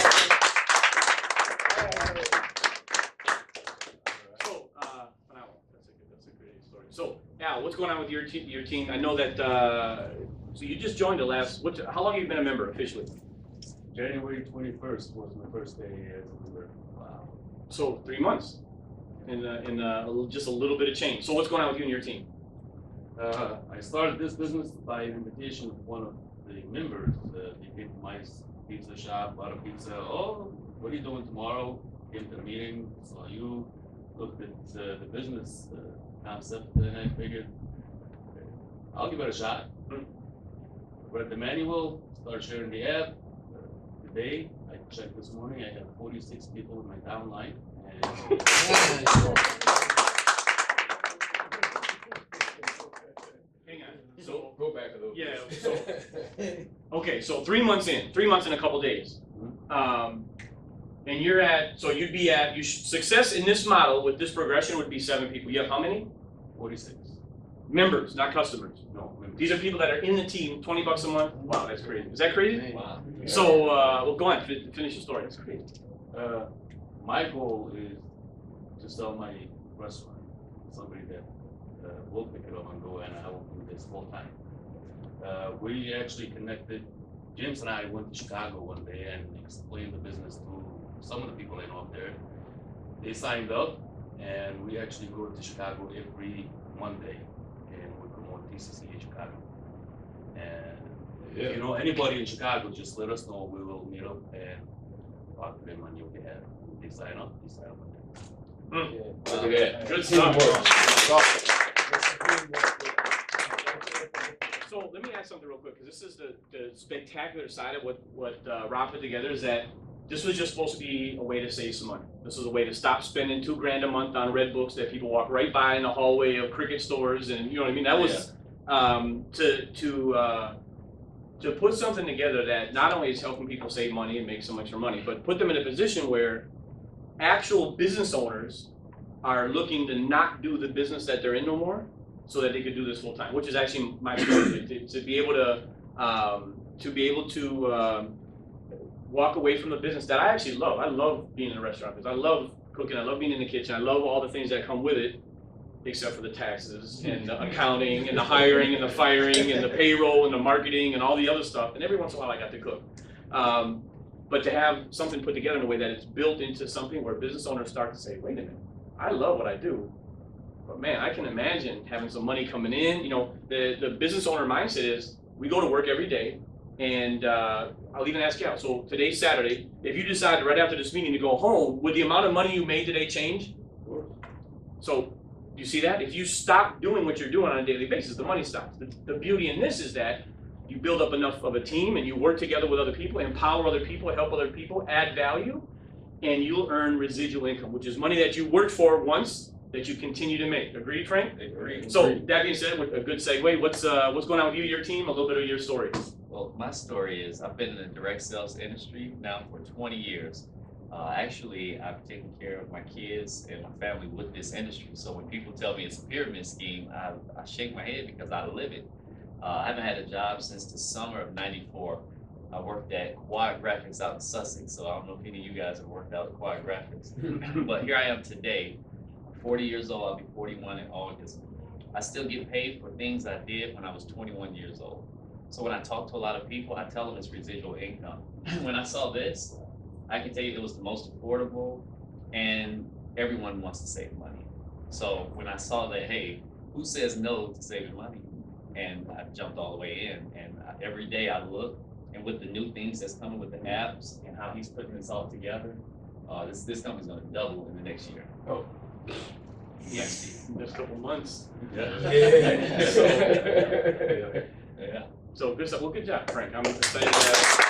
So, that's a great story. So, Al, what's going on with your team? I know that, so you just joined how long have you been a member officially? January 21st was my first day as a member. Wow. So 3 months, and just a little bit of change. So what's going on with you and your team? I started this business by invitation of one of the members. He came to my pizza shop, bought a pizza. Oh, what are you doing tomorrow? Came to the meeting, saw you, looked at the business concept, and I figured, I'll give it a shot. Read the manual, started sharing the app. Today, I checked this morning, I have 46 people in my downline. Hang on. So Go back a little yeah. bit. So okay. So 3 months in, 3 months and a couple days, and you're at. So you'd be at. Success in this model with this progression would be 7 people. You have how many? 46. Members, not customers. No, members. These are people that are in the team. $20 a month. Wow, that's crazy. Is that crazy? Wow. So well, go on. Finish the story. That's crazy. My goal is to sell my restaurant. Somebody that will pick it up and go, and I will do this full time. We actually connected James and I went to Chicago one day and explained the business to some of the people I know up there. They signed up, and we actually go to Chicago every Monday, and we promote TCC in Chicago. And if you know anybody in Chicago, just let us know. We will meet up and talk to them on your behalf. They sign up. Look at that. Good stuff. So let me ask something real quick, because this is the spectacular side of what Rob put together, is that this was just supposed to be a way to save some money. This was a way to stop spending $2,000 a month on red books that people walk right by in the hallway of Cricket stores, and you know what I mean. That was to put something together that not only is helping people save money and make some extra money, but put them in a position where actual business owners are looking to not do the business that they're in no more, so that they could do this full time, which is actually my goal, to be able to walk away from the business that I actually love. I love being in a restaurant business. I love cooking. I love being in the kitchen. I love all the things that come with it, except for the taxes and the accounting and the hiring and the firing and the payroll and the marketing and all the other stuff. And every once in a while I got to cook. But to have something put together in a way that it's built into something where business owners start to say, wait a minute, I love what I do. But man, I can imagine having some money coming in. You know, the business owner mindset is, we go to work every day, and I'll even ask you out. So today's Saturday. If you decide right after this meeting to go home, would the amount of money you made today change? So you see that? If you stop doing what you're doing on a daily basis, the money stops. The beauty in this is that you build up enough of a team, and you work together with other people, empower other people, help other people, add value, and you'll earn residual income, which is money that you worked for once that you continue to make. Agreed, Frank? Agreed. So that being said, with a good segue, what's going on with you, your team, a little bit of your story. Well, my story is I've been in the direct sales industry now for 20 years. Actually, I've taken care of my kids and my family with this industry. So when people tell me it's a pyramid scheme, I shake my head because I live it. I haven't had a job since the summer of '94. I worked at Quad Graphics out in Sussex, so I don't know if any of you guys have worked out at Quad Graphics. But here I am today, 40 years old. I'll be 41 in August. I still get paid for things I did when I was 21 years old. So when I talk to a lot of people, I tell them it's residual income. When I saw this, I can tell you it was the most affordable, and everyone wants to save money. So when I saw that, hey, who says no to saving money? And I jumped all the way in, and every day I look, and with the new things that's coming with the apps and how he's putting this all together, this company's gonna double in the next year. Oh. Yes, next couple months. Yeah. So good stuff. Well, good job, Frank. I'm excited that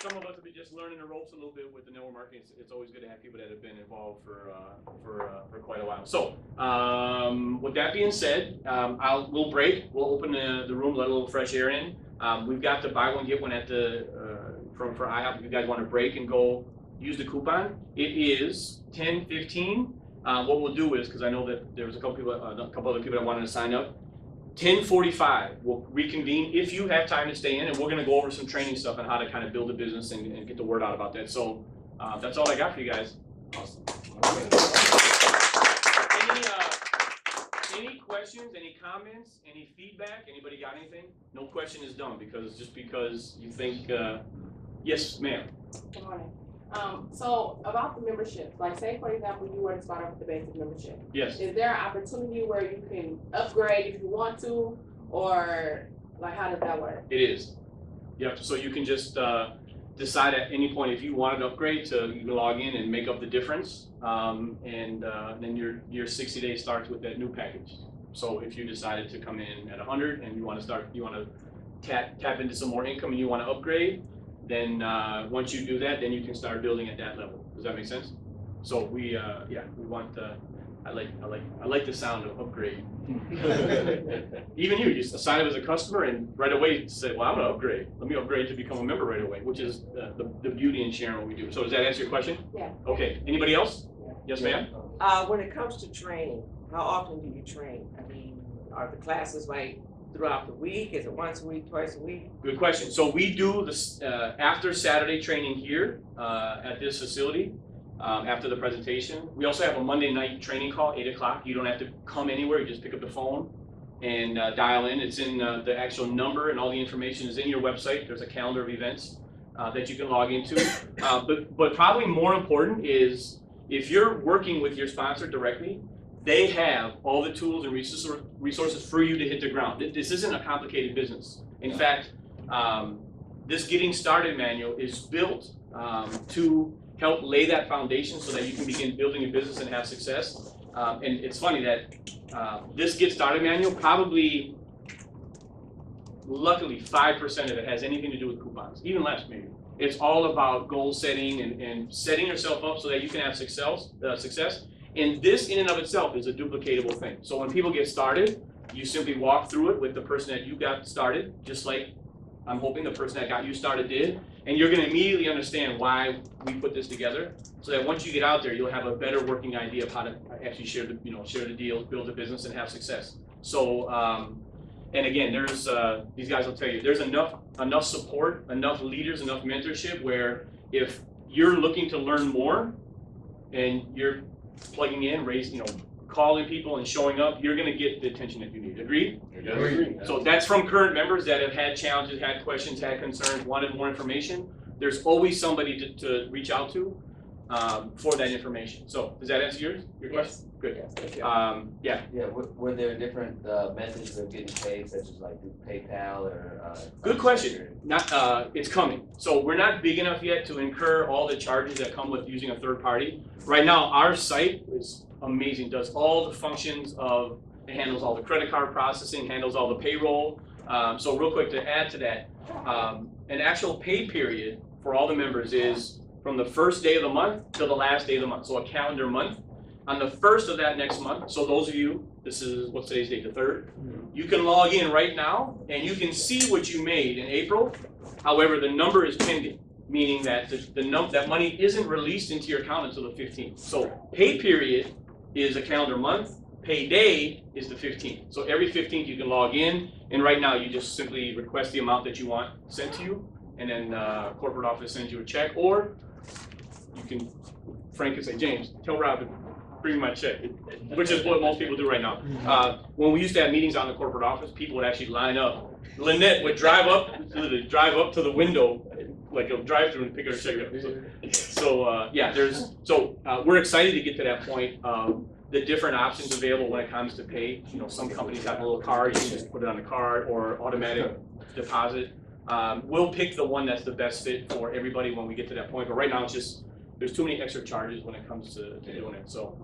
some of us have been just learning the ropes a little bit with the network marketing. It's always good to have people that have been involved for quite a while. So with that being said, we'll break. We'll open the room, let a little fresh air in. We've got the buy one get one at the for IHOP. If you guys want to break and go use the coupon, it is 10:15. What we'll do is, because I know that there was a couple other people that wanted to sign up. 10:45, we'll reconvene if you have time to stay in, and we're going to go over some training stuff on how to kind of build a business and get the word out about that. So that's all I got for you guys. Awesome. Any questions, any comments, any feedback? Anybody got anything? No question is dumb, because just because you think, yes, ma'am. Good morning. So about the membership, like say for example, you were to start off with the basic membership. Yes. Is there an opportunity where you can upgrade if you want to, or like how does that work? It is. Yep. So you can just decide at any point if you want to upgrade to, you can log in and make up the difference, and then your 60 days starts with that new package. So if you decided to come in at 100 and you want to tap into some more income and you want to upgrade, then once you do that, then you can start building at that level. Does that make sense? So we want. I like the sound of upgrade. Even you just sign up as a customer and right away say, well, I'm gonna upgrade. Let me upgrade to become a member right away, which is the beauty in sharing what we do. So does that answer your question? Yeah. Okay. Anybody else? Yes, ma'am. When it comes to training, how often do you train? I mean, are the classes like throughout the week? Is it once a week, twice a week? Good question. So we do this after Saturday training here at this facility after the presentation. We also have a Monday night training call, 8 o'clock. You don't have to come anywhere. You just pick up the phone and dial in. It's in the actual number, and all the information is in your website. There's a calendar of events that you can log into. But probably more important is if you're working with your sponsor directly, they have all the tools and resources for you to hit the ground. This isn't a complicated business. In fact, this Getting Started manual is built to help lay that foundation so that you can begin building a business and have success. And it's funny that this Get Started manual, probably, luckily, 5% of it has anything to do with coupons, even less maybe. It's all about goal setting and setting yourself up so that you can have success. And this in and of itself is a duplicatable thing. So when people get started, you simply walk through it with the person that you got started, just like I'm hoping the person that got you started did. And you're gonna immediately understand why we put this together, so that once you get out there, you'll have a better working idea of how to actually share the deals, build a business, and have success. So, and again, there's these guys will tell you there's enough support, enough leaders, enough mentorship where if you're looking to learn more and you're plugging in, calling people and showing up, you're gonna get the attention that you need. Agreed? Agreed. So that's from current members that have had challenges, had questions, had concerns, wanted more information. There's always somebody to reach out to for that information. So does that answer your question? Good. Yes, thank you. Yeah. Yeah, were there different methods of getting paid, such as like through PayPal or? Good question. Not, it's coming. So we're not big enough yet to incur all the charges that come with using a third party. Right now, our site is amazing. Does all the functions of, it handles all the credit card processing, handles all the payroll. So real quick to add to that, an actual pay period for all the members is from the first day of the month to the last day of the month. So a calendar month. On the first of that next month, so those of you, this is, what's today's date, the 3rd? You can log in right now and you can see what you made in April. However, the number is pending, meaning that that money isn't released into your account until the 15th. So pay period is a calendar month, pay day is the 15th. So every 15th you can log in, and right now you just simply request the amount that you want sent to you, and then corporate office sends you a check, or you can, Frank can say, James, tell Rob to bring my check, which is what most people do right now. When we used to have meetings on the corporate office, people would actually line up. Lynette would drive up to the window, like a drive-through, and pick her check up. So yeah, we're excited to get to that point. The different options available when it comes to pay. Some companies have a little card, you can just put it on the card, or automatic deposit. We'll pick the one that's the best fit for everybody when we get to that point. But right now, it's just, there's too many extra charges when it comes to doing it. So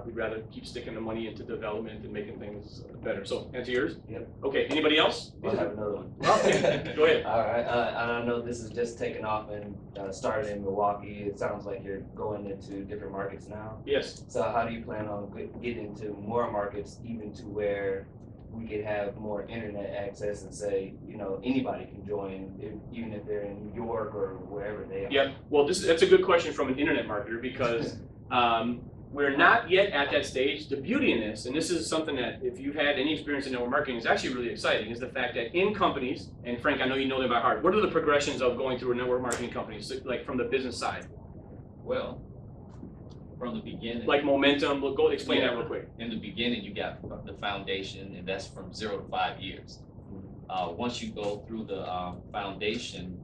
we'd rather keep sticking the money into development and making things better. So answer yours? Yep. Okay, anybody else? I have another one. Okay, go ahead. All right, I know this is just taken off and started in Milwaukee. It sounds like you're going into different markets now. Yes. So how do you plan on getting into more markets, even to where we could have more internet access and say, anybody can join, even if they're in New York or wherever they are? Yep. Well, that's a good question from an internet marketer, because we're not yet at that stage. The beauty in this, and this is something that if you've had any experience in network marketing, is actually really exciting, is the fact that in companies, and Frank, I know you know them by heart, what are the progressions of going through a network marketing company, so, like from the business side? Well, from the beginning. Like momentum, go explain that real quick. In the beginning, you got the foundation, and that's from 0 to 5 years. Once you go through the foundation,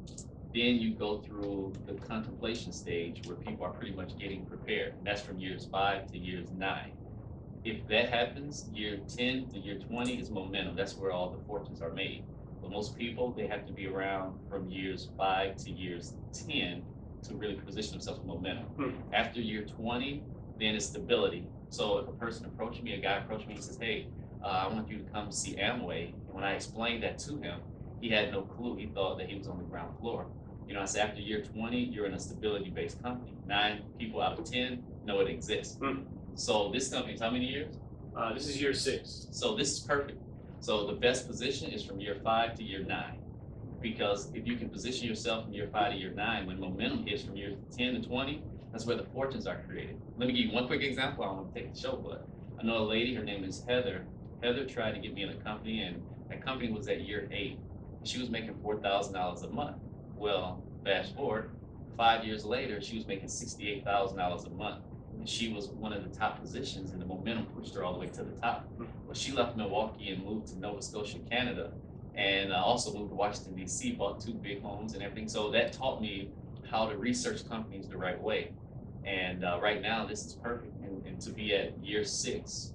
then you go through the contemplation stage where people are pretty much getting prepared. That's from years 5 to years 9. If that happens, year 10 to year 20 is momentum. That's where all the fortunes are made. But most people, they have to be around from years 5 to years 10 to really position themselves with momentum. After year 20, then it's stability. So if a person approaches me, a guy approaches me and says, hey, I want you to come see Amway. And when I explained that to him, he had no clue. He thought that he was on the ground floor. I said, after year 20, you're in a stability-based company. 9 people out of 10 know it exists. So this company is how many years? This is year 6. So this is perfect. So the best position is from year 5 to year 9. Because if you can position yourself from year 5 to year 9, when momentum hits from year 10 to 20, that's where the fortunes are created. Let me give you one quick example. I don't want to take the show, but I know a lady, her name is Heather. Heather tried to get me in a company, and that company was at year 8. She was making $4,000 a month. Well, fast forward, 5 years later, she was making $68,000 a month. and she was one of the top positions, and the momentum pushed her all the way to the top. Well, she left Milwaukee and moved to Nova Scotia, Canada, and also moved to Washington D.C., bought 2 big homes and everything. So that taught me how to research companies the right way. And right now, this is perfect. And to be at year 6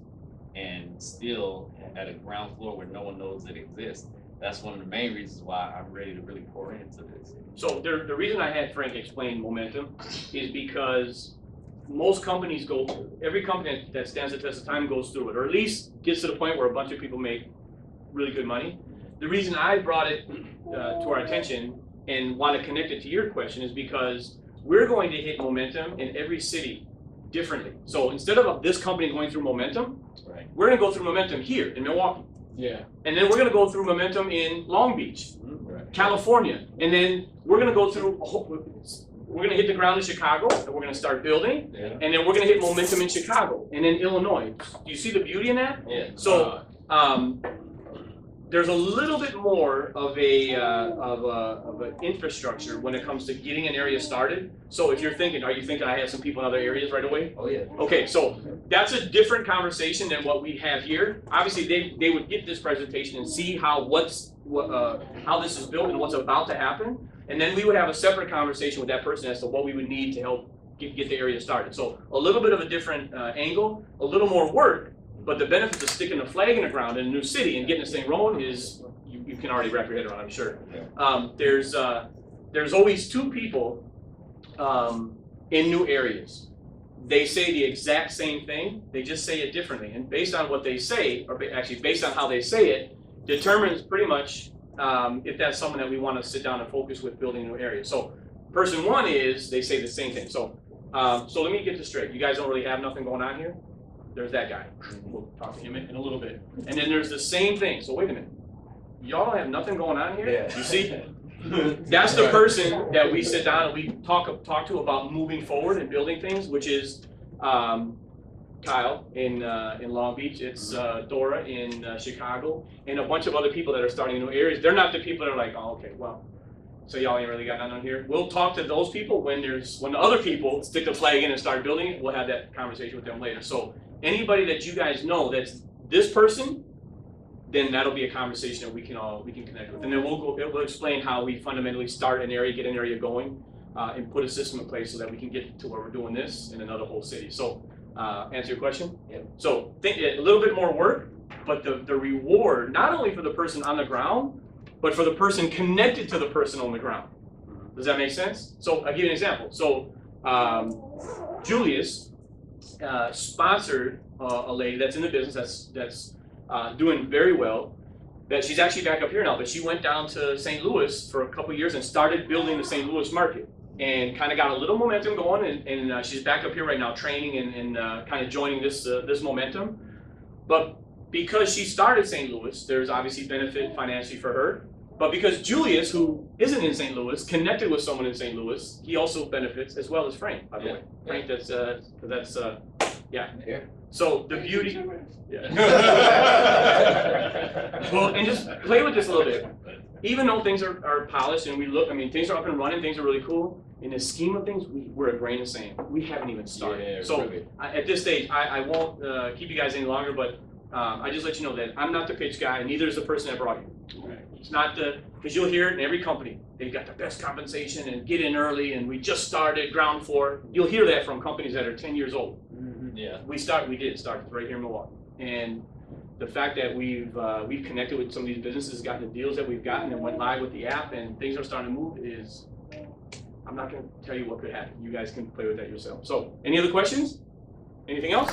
and still at a ground floor where no one knows it exists, that's one of the main reasons why I'm ready to really pour into this. So the reason I had Frank explain momentum is because most companies every company that stands the test of time goes through it, or at least gets to the point where a bunch of people make really good money. The reason I brought it to our attention and want to connect it to your question is because we're going to hit momentum in every city differently. So instead of this company going through momentum, Right. we're going to go through momentum here in Milwaukee. Yeah. And then we're going to go through momentum in Long Beach, Right. California. And then we're going to go through, we're going to hit the ground in Chicago, and we're going to start building. Yeah. And then we're going to hit momentum in Chicago and then Illinois. Do you see the beauty in that? Yeah. So there's a little bit more of an infrastructure when it comes to getting an area started. So if you're thinking, are you thinking I have some people in other areas right away? Oh, yeah. Okay, so that's a different conversation than what we have here. Obviously, they would get this presentation and see how this is built and what's about to happen. And then we would have a separate conversation with that person as to what we would need to help get the area started. So a little bit of a different angle, a little more work, but the benefits of sticking a flag in the ground in a new city and getting this thing rolling is, you can already wrap your head around, I'm sure. There's always 2 people in new areas. They say the exact same thing, they just say it differently. And based on what they say, or actually based on how they say it, determines pretty much if that's someone that we want to sit down and focus with building a new area. So person 1 is, they say the same thing. So let me get this straight. You guys don't really have nothing going on here? There's that guy. We'll talk to him in a little bit. And then there's the same thing. So wait a minute. Y'all don't have nothing going on here? Yeah. You see? That's the person that we sit down and we talk to about moving forward and building things, which is Kyle in Long Beach. It's Dora in Chicago, and a bunch of other people that are starting new areas. They're not the people that are like, oh, okay, well, so y'all ain't really got nothing on here. We'll talk to those people when the other people stick the flag in and start building it. We'll have that conversation with them later. So anybody that you guys know that's this person, then that'll be a conversation that we can connect with. And then we'll explain how we fundamentally start an area, get an area going, and put a system in place so that we can get to where we're doing this in another whole city. So answer your question? Yeah. So think a little bit more work, but the reward, not only for the person on the ground, but for the person connected to the person on the ground. Does that make sense? So I'll give you an example. So Julius sponsored a lady that's in the business that's doing very well. That she's actually back up here now, but she went down to St. Louis for a couple of years and started building the St. Louis market and kind of got a little momentum going. And she's back up here right now, training and kind of joining this momentum. But because she started St. Louis, there's obviously benefit financially for her. But because Julius, who isn't in St. Louis, connected with someone in St. Louis, he also benefits, as well as Frank, by the way. Frank, yeah. So the beauty, well, and just play with this a little bit. Even though things are polished and things are up and running, things are really cool, in the scheme of things, we're a grain of sand. We haven't even started. Yeah, So really. at this stage, I won't keep you guys any longer, but I just let you know that I'm not the pitch guy, and neither is the person that brought you. It's not because you'll hear it in every company. They've got the best compensation and get in early, and we just started ground floor. You'll hear that from companies that are 10 years old. Yeah. We did start right here in Milwaukee, and the fact that we've connected with some of these businesses, gotten the deals that we've gotten, and went live with the app, and things are starting to move. I'm not going to tell you what could happen. You guys can play with that yourself. So, any other questions? Anything else?